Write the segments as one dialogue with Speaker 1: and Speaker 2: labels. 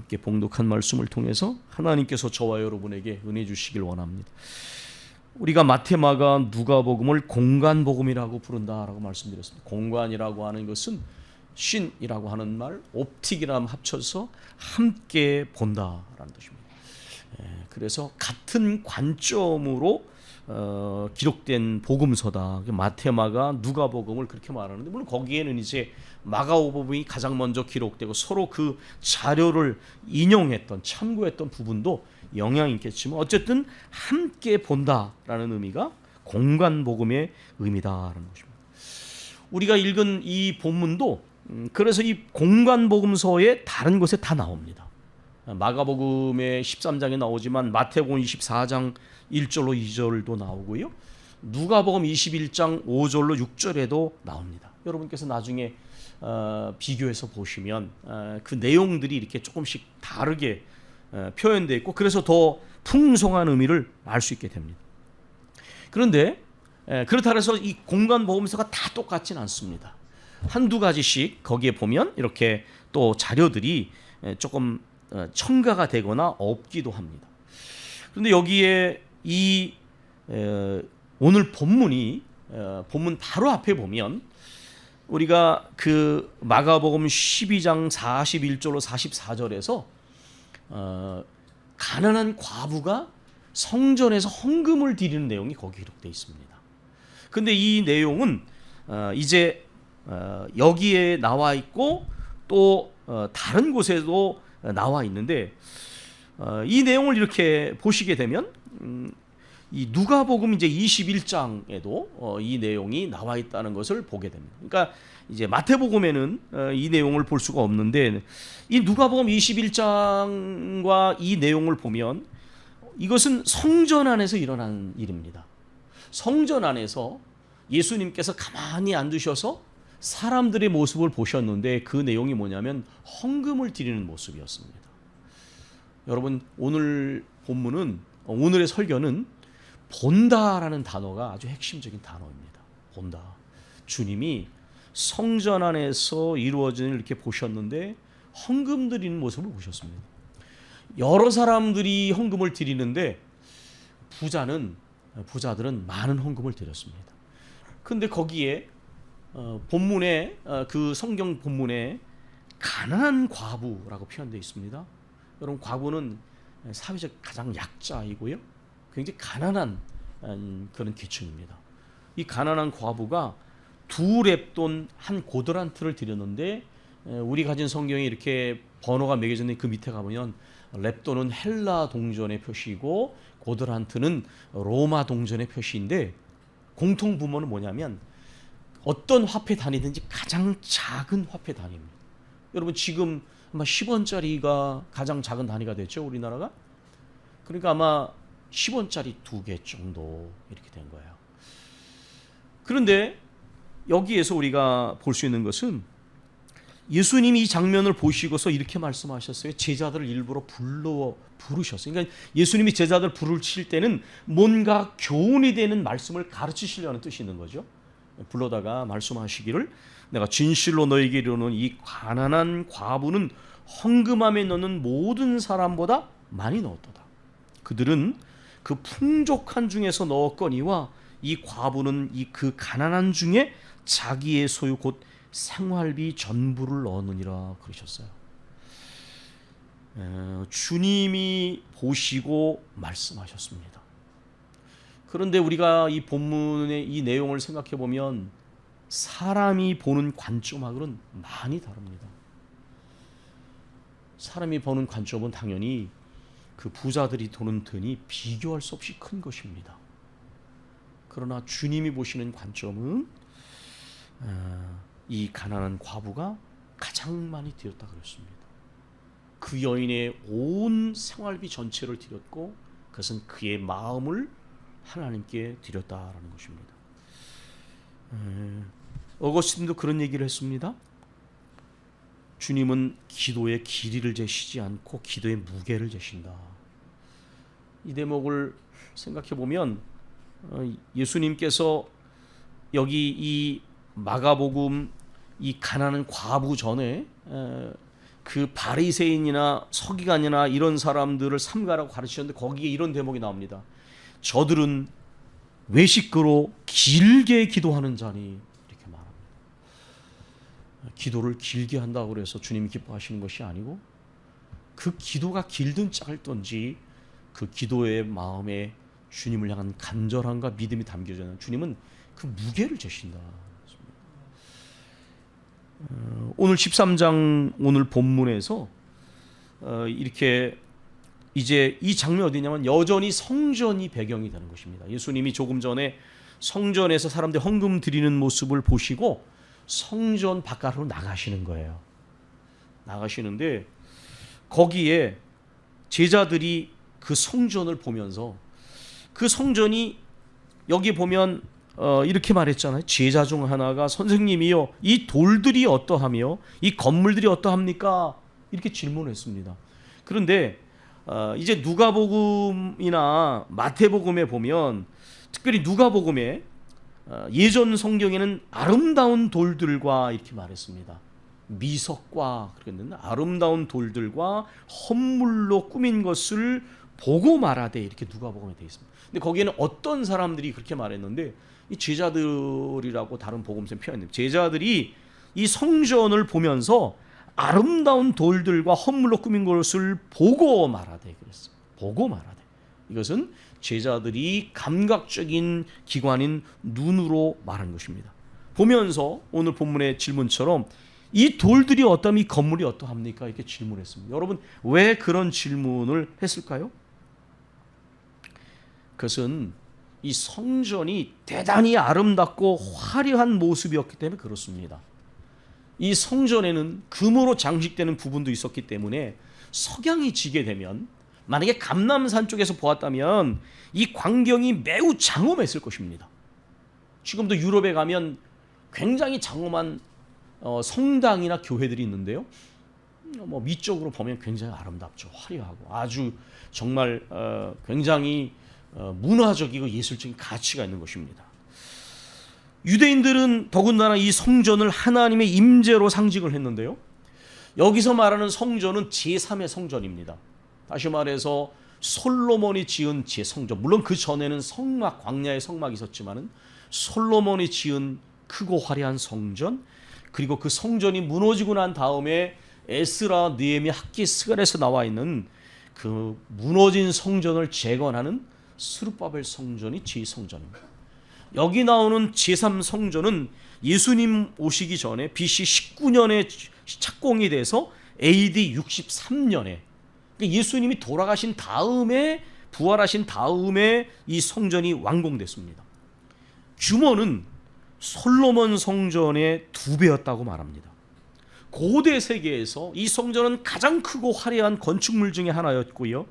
Speaker 1: 함께 봉독한 말씀을 통해서 하나님께서 저와 여러분에게 은혜 주시길 원합니다. 우리가 마태, 마가, 누가복음을 공간복음이라고 부른다라고 말씀드렸습니다. 공간이라고 하는 것은 신이라고 하는 말, 옵틱이랑 합쳐서 함께 본다라는 뜻입니다. 그래서 같은 관점으로 기록된 복음서다. 마태, 마가, 누가복음을 그렇게 말하는데, 물론 거기에는 이제 마가복음이 가장 먼저 기록되고 서로 그 자료를 인용했던, 참고했던 부분도 영향이 있겠지만 어쨌든 함께 본다라는 의미가 공간복음의 의미다라는 것입니다. 우리가 읽은 이 본문도 그래서 이 공간복음서의 다른 곳에 다 나옵니다. 마가복음의 13장에 나오지만 마태복음 24장 1절로 2절도 나오고요. 누가복음 21장 5절로 6절에도 나옵니다. 여러분께서 나중에 비교해서 보시면 그 내용들이 이렇게 조금씩 다르게 표현되어 있고 그래서 더 풍성한 의미를 알 수 있게 됩니다. 그런데 그렇다 해서 이 공간복음서가 다 똑같진 않습니다. 한두 가지씩 거기에 보면 이렇게 또 자료들이 조금 첨가가 되거나 없기도 합니다. 그런데 여기에 이 오늘 본문이 본문 바로 앞에 보면 우리가 그 마가복음 12장 41절로 44절에서 가난한 과부가 성전에서 헌금을 드리는 내용이 거기 기록되어 있습니다. 그런데 이 내용은 이제 여기에 나와 있고 또 다른 곳에도 나와 있는데 이 내용을 이렇게 보시게 되면 이 누가복음 이제 21장에도 이 내용이 나와 있다는 것을 보게 됩니다. 그러니까 이제 마태복음에는 이 내용을 볼 수가 없는데 이 누가복음 21장과 이 내용을 보면 이것은 성전 안에서 일어난 일입니다. 성전 안에서 예수님께서 가만히 앉으셔서 사람들의 모습을 보셨는데 그 내용이 뭐냐면 헌금을 드리는 모습이었습니다. 여러분 오늘 본문은 오늘의 설교는 본다라는 단어가 아주 핵심적인 단어입니다. 본다. 주님이 성전 안에서 이루어지는 이렇게 보셨는데 헌금 드리는 모습을 보셨습니다. 여러 사람들이 헌금을 드리는데 부자들은 많은 헌금을 드렸습니다. 그런데 거기에 본문에 그 성경 본문에 가난한 과부라고 표현되어 있습니다. 여러분 과부는 사회적 가장 약자이고요. 굉장히 가난한 그런 계층입니다. 이 가난한 과부가 2렙돈 한 고드란트를 드렸는데 우리 가진 성경에 이렇게 번호가 매겨져 있는 그 밑에 가보면 렙돈은 헬라 동전의 표시이고 고드란트는 로마 동전의 표시인데 공통 부모는 뭐냐면 어떤 화폐 단위든지 가장 작은 화폐 단위입니다. 여러분 지금 아마 10원짜리가 가장 작은 단위가 됐죠, 우리나라가? 그러니까 아마 10원짜리 2개 정도 이렇게 된 거예요. 그런데 여기에서 우리가 볼 수 있는 것은 예수님이 이 장면을 보시고서 이렇게 말씀하셨어요. 제자들을 일부러 부르셨어요. 그러니까 예수님이 제자들 부르실 때는 뭔가 교훈이 되는 말씀을 가르치시려는 뜻이 있는 거죠. 불러다가 말씀하시기를 내가 진실로 너에게 이르노니 이 가난한 과부는 헌금함에 넣는 모든 사람보다 많이 넣었도다. 그들은 그 풍족한 중에서 넣었거니와 이 과부는 이 그 가난한 중에 자기의 소유 곧 생활비 전부를 넣느니라 그러셨어요. 주님이 보시고 말씀하셨습니다. 그런데 우리가 이 본문의 이 내용을 생각해 보면 사람이 보는 관점하고는 많이 다릅니다. 사람이 보는 관점은 당연히 그 부자들이 도는 돈이 비교할 수 없이 큰 것입니다. 그러나 주님이 보시는 관점은 이 가난한 과부가 가장 많이 드렸다 그랬습니다. 그 여인의 온 생활비 전체를 드렸고 그것은 그의 마음을 하나님께 드렸다라는 것입니다. 어거스틴도 그런 얘기를 했습니다. 주님은 기도의 길이를 재시지 않고 기도의 무게를 재신다. 이 대목을 생각해 보면 예수님께서 여기 이 마가복음 이 가난한 과부 전에 그 바리새인이나 서기관이나 이런 사람들을 삼가라고 가르치셨는데 거기에 이런 대목이 나옵니다. 저들은 외식으로 길게 기도하는 자니, 이렇게 말합니다. 기도를 길게 한다고 해서 주님이 기뻐하시는 것이 아니고, 그 기도가 길든 짧든지 그 기도의 마음에 주님을 향한 간절함과 믿음이 담겨져 있는, 주님은 그 무게를 재신다. 오늘 13장 오늘 본문에서 이렇게 이제 이 장면이 어디냐면 여전히 성전이 배경이 되는 것입니다. 예수님이 조금 전에 성전에서 사람들 헌금 드리는 모습을 보시고 성전 바깥으로 나가시는 거예요. 나가시는데 거기에 제자들이 그 성전을 보면서, 그 성전이 여기 보면 이렇게 말했잖아요. 제자 중 하나가 선생님이요, 이 돌들이 어떠하며 이 건물들이 어떠합니까? 이렇게 질문했습니다. 그런데 이제 누가복음이나 마태복음에 보면, 특별히 누가복음에 예전 성경에는 아름다운 돌들과 이렇게 말했습니다. 미석과, 그랬는데 아름다운 돌들과 헌물로 꾸민 것을 보고 말하되, 이렇게 누가복음에 되어 있습니다. 근데 거기에는 어떤 사람들이 그렇게 말했는데, 이 제자들이라고 다른 복음서에 표현합니다. 제자들이 이 성전을 보면서 아름다운 돌들과 헌물로 꾸민 것을 보고 말하되 그랬어요. 보고 말하되. 이것은 제자들이 감각적인 기관인 눈으로 말한 것입니다. 보면서 오늘 본문의 질문처럼 이 돌들이 어떠하며 이 건물이 어떠합니까? 이렇게 질문했습니다. 여러분, 왜 그런 질문을 했을까요? 그것은 이 성전이 대단히 아름답고 화려한 모습이었기 때문에 그렇습니다. 이 성전에는 금으로 장식되는 부분도 있었기 때문에 석양이 지게 되면, 만약에 감람산 쪽에서 보았다면 이 광경이 매우 장엄했을 것입니다. 지금도 유럽에 가면 굉장히 장엄한 성당이나 교회들이 있는데요, 위쪽으로 보면 굉장히 아름답죠. 화려하고 아주 정말 굉장히 문화적이고 예술적인 가치가 있는 것입니다. 유대인들은 더군다나 이 성전을 하나님의 임재로 상징을 했는데요, 여기서 말하는 성전은 제3의 성전입니다. 다시 말해서 솔로몬이 지은 제성전, 물론 그 전에는 성막, 광야의 성막이 있었지만은 솔로몬이 지은 크고 화려한 성전, 그리고 그 성전이 무너지고 난 다음에 에스라, 느헤미야, 학기, 스갈에서 나와 있는 그 무너진 성전을 재건하는 스룹바벨 성전이 제2성전입니다. 여기 나오는 제3성전은 예수님 오시기 전에 BC 19년에 착공이 돼서 AD 63년에, 그러니까 예수님이 돌아가신 다음에, 부활하신 다음에 이 성전이 완공됐습니다. 규모는 솔로몬 성전의 2배였다고 말합니다. 고대 세계에서 이 성전은 가장 크고 화려한 건축물 중에 하나였고요,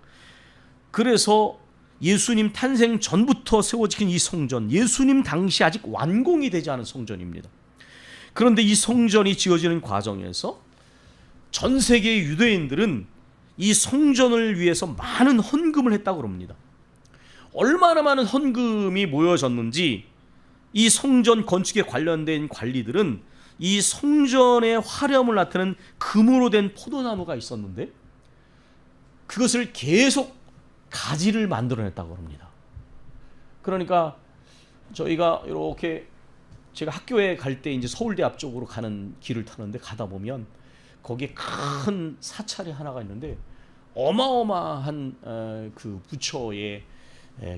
Speaker 1: 그래서 예수님 탄생 전부터 세워진 이 성전, 예수님 당시 아직 완공이 되지 않은 성전입니다. 그런데 이 성전이 지어지는 과정에서 전 세계의 유대인들은 이 성전을 위해서 많은 헌금을 했다고 합니다. 얼마나 많은 헌금이 모여졌는지 이 성전 건축에 관련된 관리들은 이 성전의 화려함을 나타내는 금으로 된 포도나무가 있었는데 그것을 계속 가지를 만들어냈다고 합니다. 그러니까 저희가 이렇게, 제가 학교에 갈 때 이제 서울대 앞쪽으로 가는 길을 타는데 가다 보면 거기에 큰 사찰이 하나가 있는데 어마어마한 그 부처의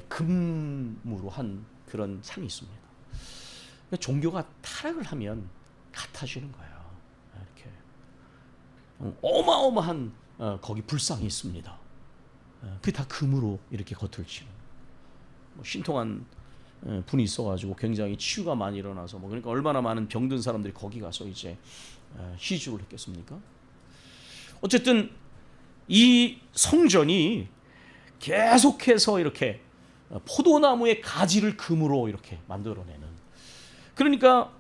Speaker 1: 금으로 한 그런 상이 있습니다. 종교가 타락을 하면 같아지는 거예요. 이렇게 어마어마한 거기 불상이 있습니다. 그게 다 금으로 이렇게 겉을 치는, 신통한 분이 있어가지고 굉장히 치유가 많이 일어나서, 그러니까 얼마나 많은 병든 사람들이 거기 가서 이제 시주를 했겠습니까? 어쨌든 이 성전이 계속해서 이렇게 포도나무의 가지를 금으로 이렇게 만들어내는, 그러니까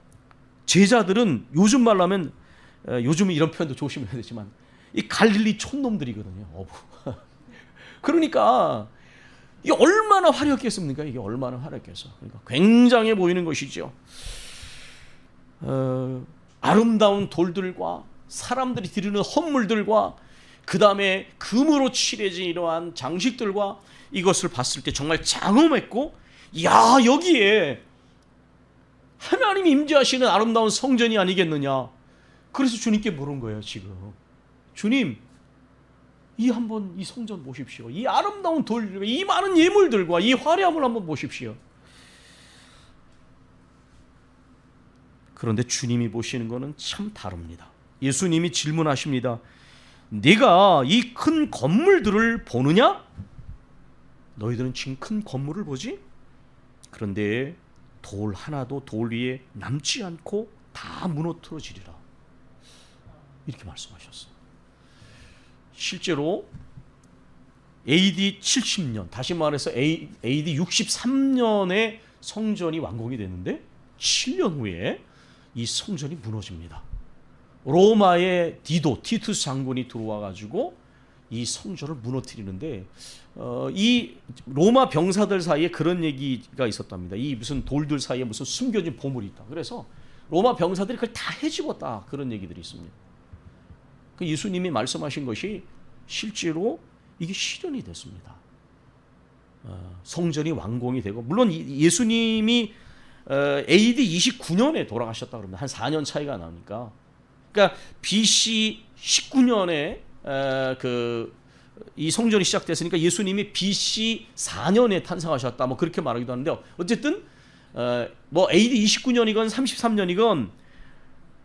Speaker 1: 제자들은 요즘 말로 하면, 요즘은 이런 표현도 조심해야 되지만 이 갈릴리 촌놈들이거든요. 어부. 그러니까 이게 얼마나 화려했겠습니까? 이게 얼마나 화려했겠어. 그러니까 굉장해 보이는 것이죠. 아름다운 돌들과 사람들이 드리는 헌물들과 그 다음에 금으로 칠해진 이러한 장식들과 이것을 봤을 때 정말 장엄했고, 야, 여기에 하나님이 임재하시는 아름다운 성전이 아니겠느냐. 그래서 주님께 물은 거예요. 지금 주님, 이 성전 보십시오. 이 아름다운 돌, 이 많은 예물들과 이 화려함을 한번 보십시오. 그런데 주님이 보시는 것은 참 다릅니다. 예수님이 질문하십니다. 네가 이 큰 건물들을 보느냐? 너희들은 지금 큰 건물을 보지? 그런데 돌 하나도 돌 위에 남지 않고 다 무너뜨려지리라. 이렇게 말씀하셨어요. 실제로 AD 70년, 다시 말해서 AD 63년에 성전이 완공이 됐는데 7년 후에 이 성전이 무너집니다. 로마의 티투스 장군이 들어와 가지고 이 성전을 무너뜨리는데 이 로마 병사들 사이에 그런 얘기가 있었답니다. 이 무슨 돌들 사이에 무슨 숨겨진 보물이 있다. 그래서 로마 병사들이 그걸 다 해집었다. 그런 얘기들이 있습니다. 그 예수님이 말씀하신 것이 실제로 이게 실현이 됐습니다. 성전이 완공이 되고, 물론 예수님이 AD 29년에 돌아가셨다 그럽니다. 한 4년 차이가 나니까. 그러니까 BC 19년에 이 성전이 시작됐으니까 예수님이 BC 4년에 탄생하셨다. 뭐 그렇게 말하기도 하는데요. 어쨌든 뭐 AD 29년이건 33년이건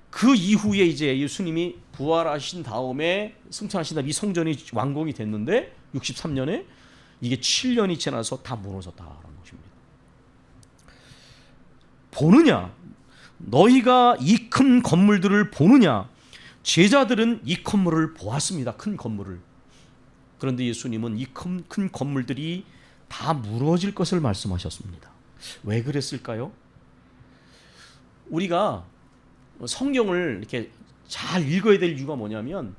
Speaker 1: 그 이후에 이제 예수님이 부활하신 다음에 승천하신 다음에 이 성전이 완공이 됐는데 63년에 이게 7년이 지나서 다 무너졌다라는 것입니다. 보느냐? 너희가 이 큰 건물들을 보느냐? 제자들은 이 건물을 보았습니다. 큰 건물을. 그런데 예수님은 이 큰 건물들이 다 무너질 것을 말씀하셨습니다. 왜 그랬을까요? 우리가 성경을 이렇게 잘 읽어야 될 이유가 뭐냐면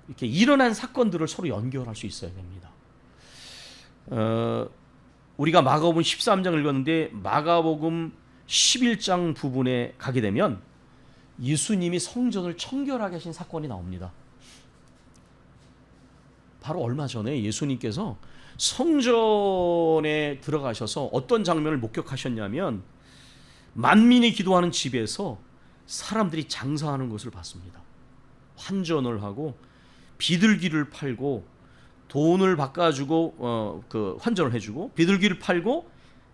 Speaker 1: 이렇게 일어난 사건들을 서로 연결할 수 있어야 됩니다. 우리가 마가복음 13장을 읽었는데 마가복음 11장 부분에 가게 되면 예수님이 성전을 청결하게 하신 사건이 나옵니다. 바로 얼마 전에 예수님께서 성전에 들어가셔서 어떤 장면을 목격하셨냐면 만민이 기도하는 집에서 사람들이 장사하는 것을 봤습니다. 환전을 하고 비둘기를 팔고 돈을 바꿔주고 환전을 해주고 비둘기를 팔고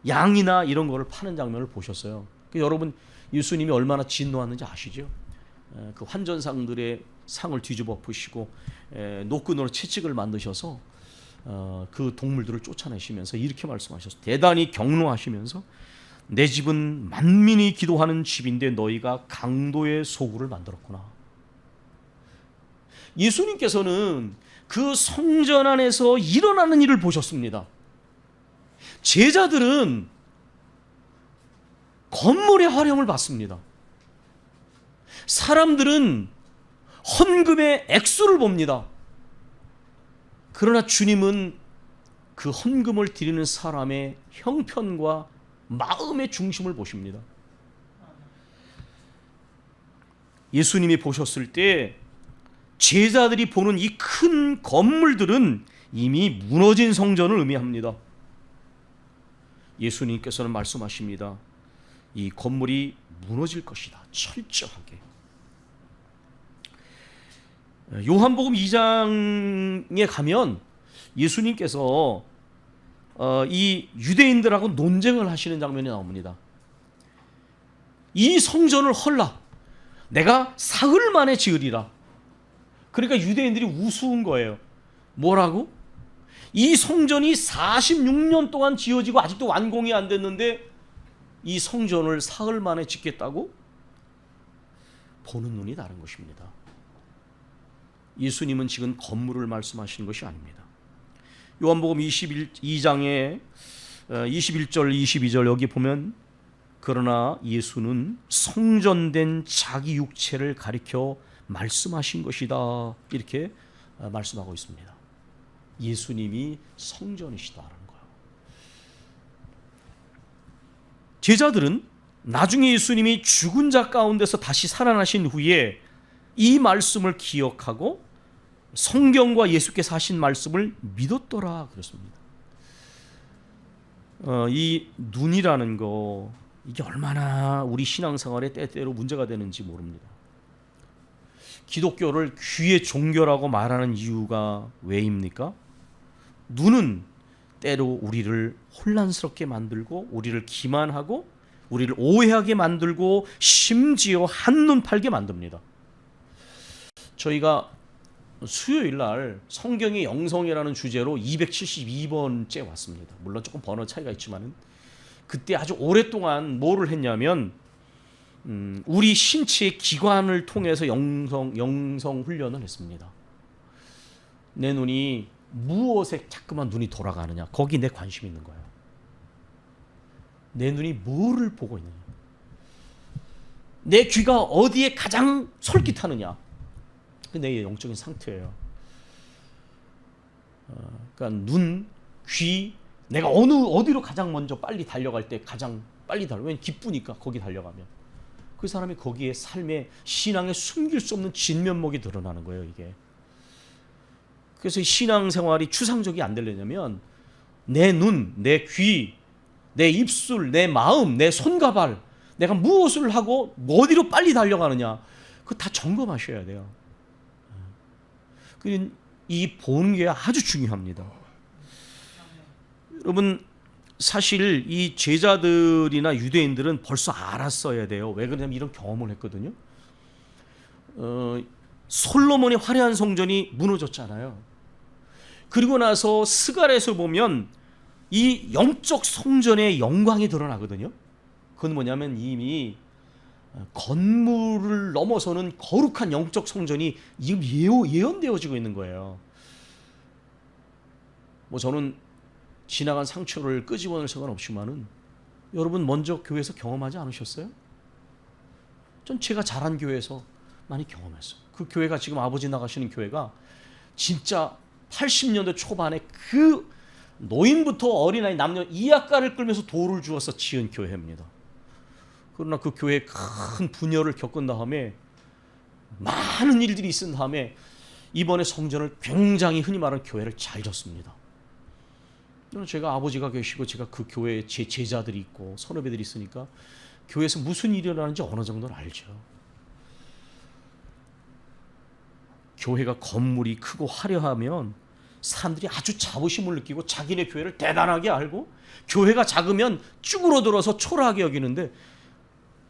Speaker 1: 양이나 이런 거를 파는 장면을 보셨어요. 여러분, 예수님이 얼마나 진노하는지 아시죠? 그 환전상들의 상을 뒤집어 엎으시고 노끈으로 채찍을 만드셔서 그 동물들을 쫓아내시면서 이렇게 말씀하셨어요. 대단히 경노하시면서 내 집은 만민이 기도하는 집인데 너희가 강도의 소굴을 만들었구나. 예수님께서는 그 성전 안에서 일어나는 일을 보셨습니다. 제자들은 건물의 화려함을 봤습니다. 사람들은 헌금의 액수를 봅니다. 그러나 주님은 그 헌금을 드리는 사람의 형편과 마음의 중심을 보십니다. 예수님이 보셨을 때 제자들이 보는 이 큰 건물들은 이미 무너진 성전을 의미합니다. 예수님께서는 말씀하십니다. 이 건물이 무너질 것이다. 철저하게. 요한복음 2장에 가면 예수님께서 이 유대인들하고 논쟁을 하시는 장면이 나옵니다. 이 성전을 헐라. 내가 사흘 만에 지으리라. 그러니까 유대인들이 우스운 거예요. 뭐라고? 이 성전이 46년 동안 지어지고 아직도 완공이 안 됐는데 이 성전을 사흘 만에 짓겠다고? 보는 눈이 다른 것입니다. 예수님은 지금 건물을 말씀하시는 것이 아닙니다. 요한복음 22장에 21절 22절 여기 보면 그러나 예수는 성전된 자기 육체를 가리켜 말씀하신 것이다. 이렇게 말씀하고 있습니다. 예수님이 성전이시다라는 거예요. 제자들은 나중에 예수님이 죽은 자 가운데서 다시 살아나신 후에 이 말씀을 기억하고 성경과 예수께서 하신 말씀을 믿었더라 그랬습니다. 이 눈이라는 거, 이게 얼마나 우리 신앙생활에 때때로 문제가 되는지 모릅니다. 기독교를 귀의 종교라고 말하는 이유가 왜입니까? 눈은 때로 우리를 혼란스럽게 만들고 우리를 기만하고 우리를 오해하게 만들고 심지어 한눈 팔게 만듭니다. 저희가 수요일 날 성경의 영성이라는 주제로 272번째 왔습니다. 물론 조금 번호 차이가 있지만은 그때 아주 오랫동안 뭐를 했냐면 우리 신체의 기관을 통해서 영성 훈련을 했습니다. 내 눈이 무엇에 자꾸만 눈이 돌아가느냐, 거기 내 관심이 있는 거예요. 내 눈이 뭐를 보고 있느냐, 내 귀가 어디에 가장 솔깃하느냐, 그게 내 영적인 상태예요. 그러니까 눈, 귀, 내가 어디로 가장 먼저 빨리 달려갈 때 가장 빨리 달려. 왜냐면 기쁘니까 거기 달려가면 그 사람이 거기에 삶의 신앙에 숨길 수 없는 진면목이 드러나는 거예요, 이게. 그래서 신앙생활이 추상적이 안 되려면 내 눈, 내 귀, 내 입술, 내 마음, 내 손과 발, 내가 무엇을 하고 어디로 빨리 달려가느냐, 그거 다 점검하셔야 돼요. 이 보는 게 아주 중요합니다. 여러분, 사실 이 제자들이나 유대인들은 벌써 알았어야 돼요. 왜 그러냐면 이런 경험을 했거든요. 솔로몬의 화려한 성전이 무너졌잖아요. 그리고 나서 스갈에서 보면 이 영적 성전의 영광이 드러나거든요. 그건 뭐냐면 이미 건물을 넘어서는 거룩한 영적 성전이 지금 예언되어지고 있는 거예요. 뭐 저는 지나간 상처를 끄집어낼 생각은 없지만은 여러분 먼저 교회에서 경험하지 않으셨어요? 전 제가 자란 교회에서 많이 경험했어요. 그 교회가 지금 아버지 나가시는 교회가 진짜 80년대 초반에 그 노인부터 어린아이 남녀 이악가를 끌면서 돌을 주어서 지은 교회입니다. 그러나 그 교회에 큰 분열을 겪은 다음에 많은 일들이 있은 다음에 이번에 성전을 굉장히 흔히 말하는 교회를 잘 졌습니다. 제가 아버지가 계시고 제가 그 교회에 제 제자들이 있고 선후배들이 있으니까 교회에서 무슨 일이 일어나는지 어느 정도는 알죠. 교회가 건물이 크고 화려하면 사람들이 아주 자부심을 느끼고 자기네 교회를 대단하게 알고, 교회가 작으면 쭈그러들어서 초라하게 여기는데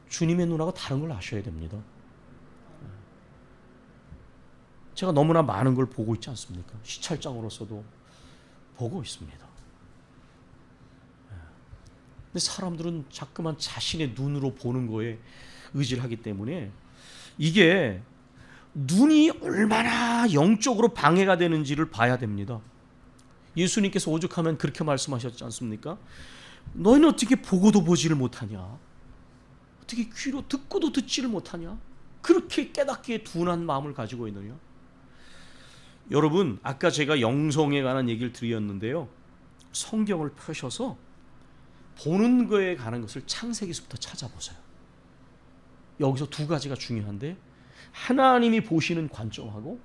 Speaker 1: 주님의 눈하고 다른 걸 아셔야 됩니다. 제가 너무나 많은 걸 보고 있지 않습니까? 시찰장으로서도 보고 있습니다. 근데 사람들은 자꾸만 자신의 눈으로 보는 거에 의지를 하기 때문에 이게 눈이 얼마나 영적으로 방해가 되는지를 봐야 됩니다. 예수님께서 오죽하면 그렇게 말씀하셨지 않습니까? 너희는 어떻게 보고도 보지를 못하냐? 어떻게 귀로 듣고도 듣지를 못하냐? 그렇게 깨닫기에 둔한 마음을 가지고 있느냐? 여러분, 아까 제가 영성에 관한 얘기를 드렸는데요. 성경을 펴셔서 보는 거에 관한 것을 창세기서부터 찾아보세요. 여기서 두 가지가 중요한데, 하나님이 보시는 관점하고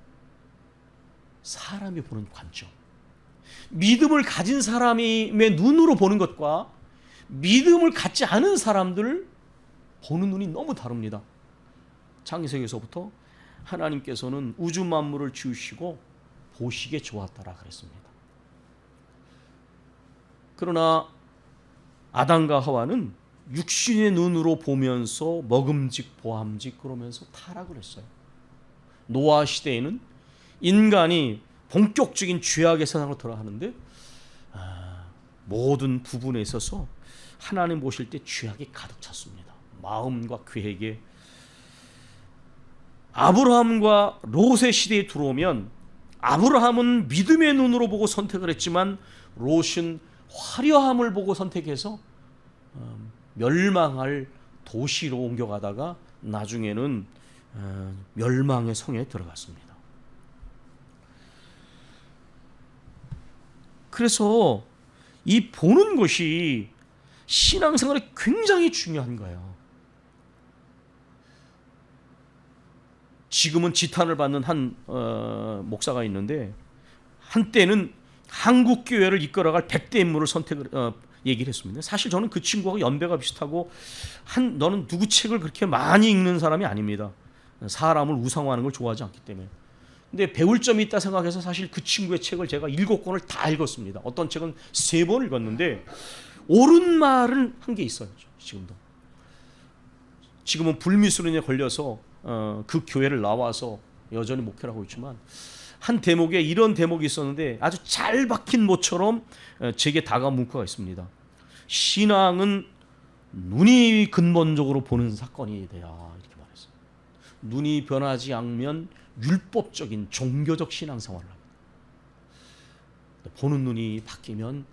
Speaker 1: 사람이 보는 관점. 믿음을 가진 사람의 눈으로 보는 것과 믿음을 갖지 않은 사람들 보는 눈이 너무 다릅니다. 창세기에서부터 하나님께서는 우주 만물을 지으시고 보시기에 좋았다라 그랬습니다. 그러나 아담과 하와는 육신의 눈으로 보면서 먹음직 보암직 그러면서 타락을 했어요. 노아 시대에는 인간이 본격적인 죄악의 세상으로 돌아가는데 모든 부분에 있어서 하나님 보실 때 죄악이 가득 찼습니다. 마음과 계획에. 아브라함과 롯의 시대에 들어오면 아브라함은 믿음의 눈으로 보고 선택을 했지만 롯은 화려함을 보고 선택해서 멸망할 도시로 옮겨가다가 나중에는 멸망의 성에 들어갔습니다. 그래서 이 보는 것이 신앙생활에 굉장히 중요한 거예요. 지금은 지탄을 받는 한 목사가 있는데 한때는 한국 교회를 이끌어갈 100대 인물을 얘기를 했습니다. 사실 저는 그 친구하고 연배가 비슷하고 너는 누구 책을 그렇게 많이 읽는 사람이 아닙니다. 사람을 우상화하는 걸 좋아하지 않기 때문에. 근데 배울 점이 있다 생각해서 사실 그 친구의 책을 제가 7권을 다 읽었습니다. 어떤 책은 3번 읽었는데 옳은 말은 한 게 있어요. 지금도. 지금은 불미스론에 걸려서 그 교회를 나와서 여전히 목회를 하고 있지만 한 대목에 이런 대목이 있었는데 아주 잘 박힌 모처럼 제게 다가온 문구가 있습니다. 신앙은 눈이 근본적으로 보는 사건이 돼야, 이렇게 말했어요. 눈이 변하지 않으면 율법적인 종교적 신앙생활을 합니다. 보는 눈이 바뀌면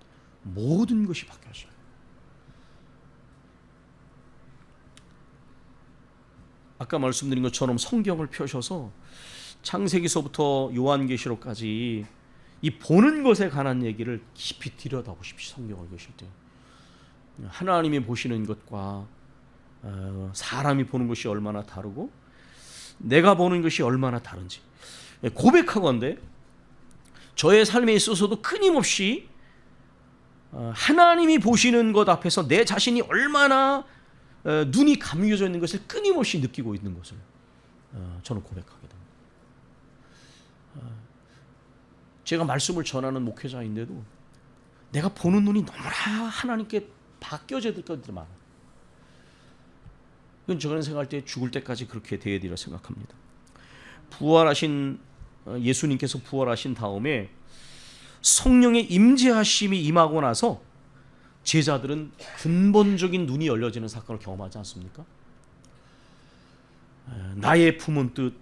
Speaker 1: 모든 것이 바뀌어져요. 아까 말씀드린 것처럼 성경을 펴셔서 창세기서부터 요한계시록까지 이 보는 것에 관한 얘기를 깊이 들여다보십시오. 성경을 읽으실 때 하나님이 보시는 것과 사람이 보는 것이 얼마나 다르고 내가 보는 것이 얼마나 다른지 고백하건대 저의 삶에 있어서도 끊임없이 하나님이 보시는 것 앞에서 내 자신이 얼마나 눈이 감겨져 있는 것을 끊임없이 느끼고 있는 것을 저는 고백하게 됩니다. 제가 말씀을 전하는 목회자인데도 내가 보는 눈이 너무나 하나님께 바뀌어져야 될 것들이 많아요. 이건 저는 생각할 때 죽을 때까지 그렇게 돼야 되리라 생각합니다. 부활하신 예수님께서 부활하신 다음에 성령의 임재하심이 임하고 나서 제자들은 근본적인 눈이 열려지는 사건을 경험하지 않습니까? 나의 품은 뜻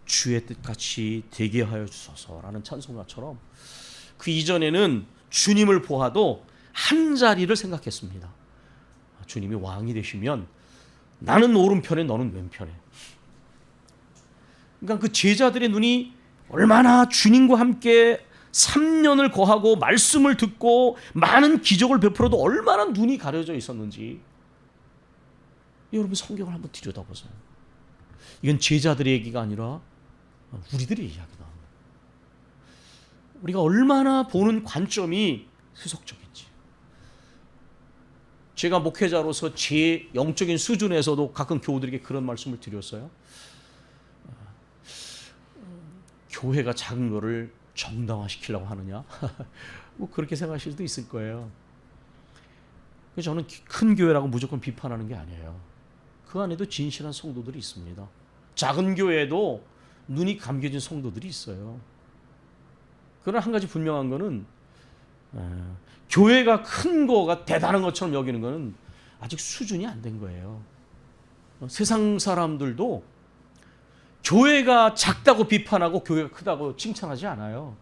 Speaker 1: 주의 뜻같이 되게 하여 주소서라는 찬송가처럼 그 이전에는 주님을 보아도 한 자리를 생각했습니다. 주님이 왕이 되시면 나는 오른편에 너는 왼편에. 그러니까 그 제자들의 눈이 얼마나 주님과 함께 3년을 거하고 말씀을 듣고 많은 기적을 베풀어도 얼마나 눈이 가려져 있었는지 여러분 성경을 한번 들여다보세요. 이건 제자들의 얘기가 아니라 우리들의 이야기다. 우리가 얼마나 보는 관점이 세속적인지. 제가 목회자로서 제 영적인 수준에서도 가끔 교우들에게 그런 말씀을 드렸어요. 교회가 작은 거를 정당화시키려고 하느냐? 뭐 그렇게 생각하실 수도 있을 거예요. 그래서 저는 큰 교회라고 무조건 비판하는 게 아니에요. 그 안에도 진실한 성도들이 있습니다. 작은 교회에도 눈이 감겨진 성도들이 있어요. 그러나 한 가지 분명한 거는 교회가 큰 거가 대단한 것처럼 여기는 거는 아직 수준이 안 된 거예요. 세상 사람들도 교회가 작다고 비판하고 교회가 크다고 칭찬하지 않아요.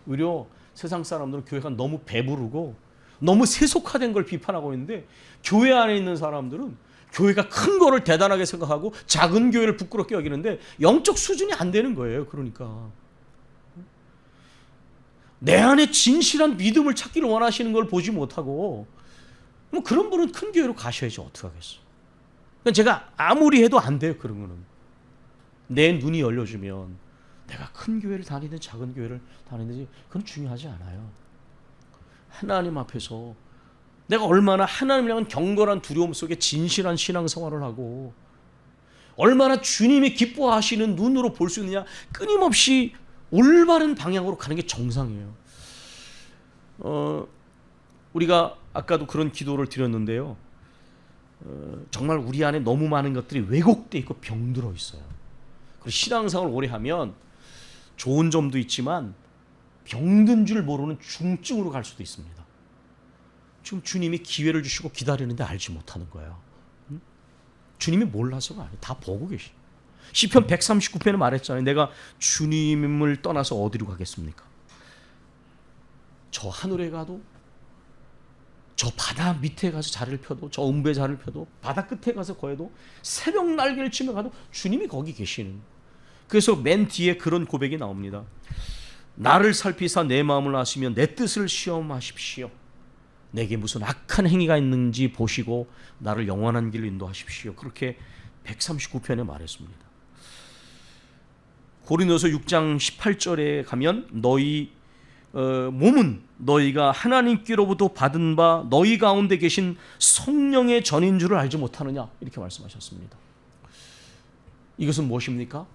Speaker 1: 오히려 세상 사람들은 교회가 너무 배부르고 너무 세속화된 걸 비판하고 있는데 교회 안에 있는 사람들은 교회가 큰 거를 대단하게 생각하고 작은 교회를 부끄럽게 여기는데 영적 수준이 안 되는 거예요. 그러니까 내 안에 진실한 믿음을 찾기를 원하시는 걸 보지 못하고 뭐 그런 분은 큰 교회로 가셔야지 어떡하겠어. 그러니까 제가 아무리 해도 안 돼요. 그런 거는 내 눈이 열려주면 내가 큰 교회를 다니든 작은 교회를 다니든지 그건 중요하지 않아요. 하나님 앞에서 내가 얼마나 하나님을 향한 경건한 두려움 속에 진실한 신앙생활을 하고 얼마나 주님이 기뻐하시는 눈으로 볼 수 있느냐, 끊임없이 올바른 방향으로 가는 게 정상이에요. 우리가 아까도 그런 기도를 드렸는데요. 정말 우리 안에 너무 많은 것들이 왜곡되어 있고 병들어 있어요. 그리고 신앙생활을 오래 하면 좋은 점도 있지만 병든 줄 모르는 중증으로 갈 수도 있습니다. 지금 주님이 기회를 주시고 기다리는데 알지 못하는 거예요. 주님이 몰라서가 아니에요. 다 보고 계시죠. 시편 139편에 말했잖아요. 내가 주님을 떠나서 어디로 가겠습니까? 저 하늘에 가도 저 바다 밑에 가서 자리를 펴도 저 음부에 자리를 펴도 바다 끝에 가서 거해도 새벽 날개를 치며 가도 주님이 거기 계시는. 그래서 맨 뒤에 그런 고백이 나옵니다. 나를 살피사 내 마음을 아시며 내 뜻을 시험하십시오. 내게 무슨 악한 행위가 있는지 보시고 나를 영원한 길로 인도하십시오. 그렇게 139편에 말했습니다. 고린도서 6장 18절에 가면 너희 몸은 너희가 하나님께로부터 받은 바 너희 가운데 계신 성령의 전인 줄을 알지 못하느냐 이렇게 말씀하셨습니다. 이것은 무엇입니까?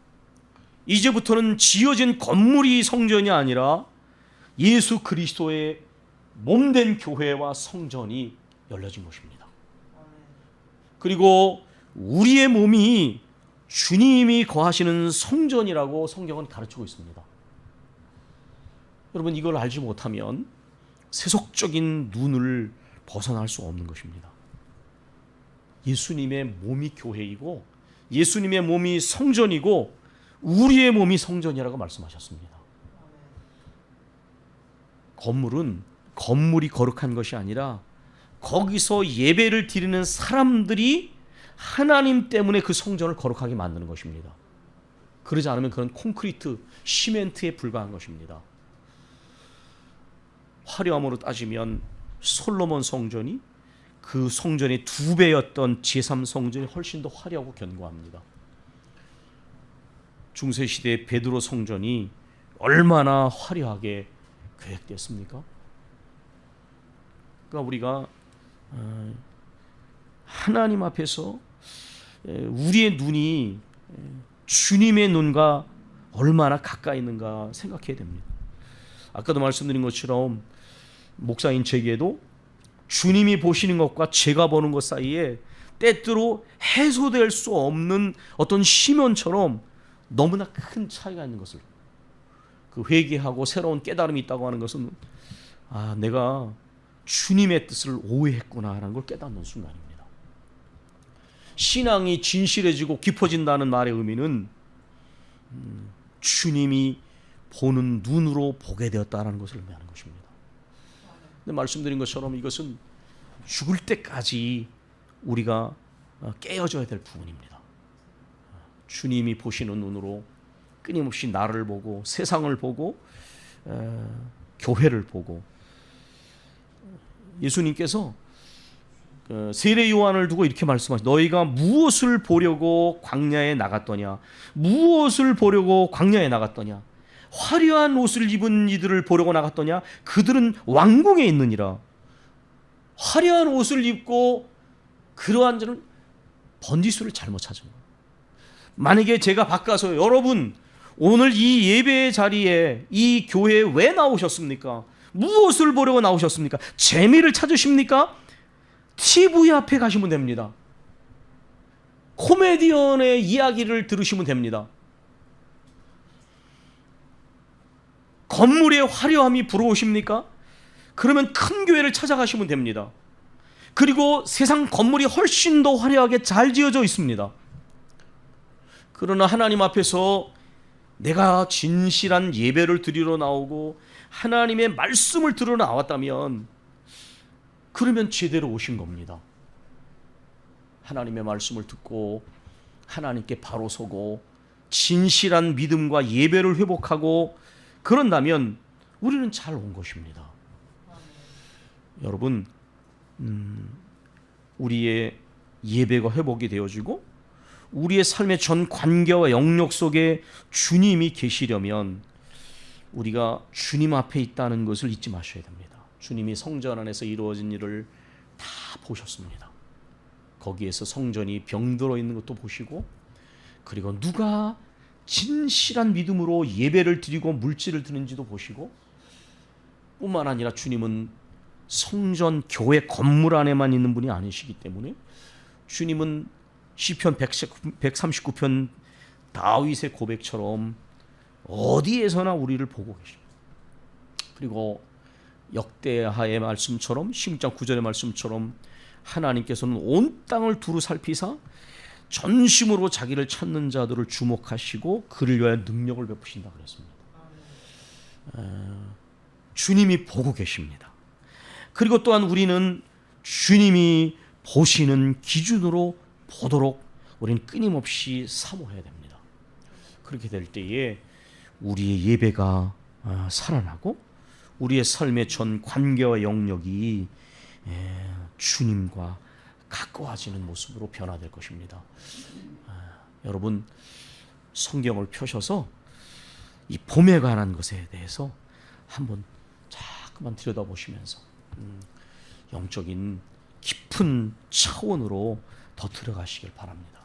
Speaker 1: 이제부터는 지어진 건물이 성전이 아니라 예수 그리스도의 몸된 교회와 성전이 열려진 것입니다. 그리고 우리의 몸이 주님이 거하시는 성전이라고 성경은 가르치고 있습니다. 여러분, 이걸 알지 못하면 세속적인 눈을 벗어날 수 없는 것입니다. 예수님의 몸이 교회이고 예수님의 몸이 성전이고 우리의 몸이 성전이라고 말씀하셨습니다. 건물이 거룩한 것이 아니라 거기서 예배를 드리는 사람들이 하나님 때문에 그 성전을 거룩하게 만드는 것입니다. 그러지 않으면 그건 콘크리트, 시멘트에 불과한 것입니다. 화려함으로 따지면 솔로몬 성전이 그 성전의 2배였던 제3성전이 훨씬 더 화려하고 견고합니다. 중세시대의 베드로 성전이 얼마나 화려하게 계획됐습니까? 그러니까 우리가 하나님 앞에서 우리의 눈이 주님의 눈과 얼마나 가까이 있는가 생각해야 됩니다. 아까도 말씀드린 것처럼 목사인 제게도 주님이 보시는 것과 제가 보는 것 사이에 때때로 해소될 수 없는 어떤 심연처럼 너무나 큰 차이가 있는 것을, 그 회개하고 새로운 깨달음이 있다고 하는 것은 내가 주님의 뜻을 오해했구나라는 걸 깨닫는 순간입니다. 신앙이 진실해지고 깊어진다는 말의 의미는 주님이 보는 눈으로 보게 되었다는 것을 의미하는 것입니다. 근데 말씀드린 것처럼 이것은 죽을 때까지 우리가 깨어져야 될 부분입니다. 주님이 보시는 눈으로 끊임없이 나를 보고 세상을 보고 교회를 보고, 예수님께서 세례 요한을 두고 이렇게 말씀하시죠. 너희가 무엇을 보려고 광야에 나갔더냐? 무엇을 보려고 광야에 나갔더냐? 화려한 옷을 입은 이들을 보려고 나갔더냐? 그들은 왕궁에 있느니라. 화려한 옷을 입고 그러한 자는 번지수를 잘못 찾은 거예요. 만약에 제가 바꿔서 여러분 오늘 이 예배의 자리에 이 교회에 왜 나오셨습니까? 무엇을 보려고 나오셨습니까? 재미를 찾으십니까? TV 앞에 가시면 됩니다. 코미디언의 이야기를 들으시면 됩니다. 건물의 화려함이 부러우십니까? 그러면 큰 교회를 찾아가시면 됩니다. 그리고 세상 건물이 훨씬 더 화려하게 잘 지어져 있습니다. 그러나 하나님 앞에서 내가 진실한 예배를 드리러 나오고 하나님의 말씀을 들으러 나왔다면 그러면 제대로 오신 겁니다. 하나님의 말씀을 듣고 하나님께 바로 서고 진실한 믿음과 예배를 회복하고 그런다면 우리는 잘 온 것입니다. 여러분, 우리의 예배가 회복이 되어지고 우리의 삶의 전 관계와 영역 속에 주님이 계시려면 우리가 주님 앞에 있다는 것을 잊지 마셔야 됩니다. 주님이 성전 안에서 이루어진 일을 다 보셨습니다. 거기에서 성전이 병들어 있는 것도 보시고, 그리고 누가 진실한 믿음으로 예배를 드리고 물질을 드는지도 보시고, 뿐만 아니라 주님은 성전 교회 건물 안에만 있는 분이 아니시기 때문에 주님은 시편 139편 다윗의 고백처럼 어디에서나 우리를 보고 계십니다. 그리고 역대하의 말씀처럼 16장 9절의 말씀처럼 하나님께서는 온 땅을 두루 살피사 전심으로 자기를 찾는 자들을 주목하시고 그를 위하여 능력을 베푸신다 그랬습니다. 주님이 보고 계십니다. 그리고 또한 우리는 주님이 보시는 기준으로 보도록 우리는 끊임없이 사모해야 됩니다. 그렇게 될 때에 우리의 예배가 살아나고 우리의 삶의 전 관계와 영역이 주님과 가까워지는 모습으로 변화될 것입니다. 여러분, 성경을 펴셔서 이 봄에 관한 것에 대해서 한번 자꾸만 들여다보시면서 영적인 깊은 차원으로 더 들어가시길 바랍니다.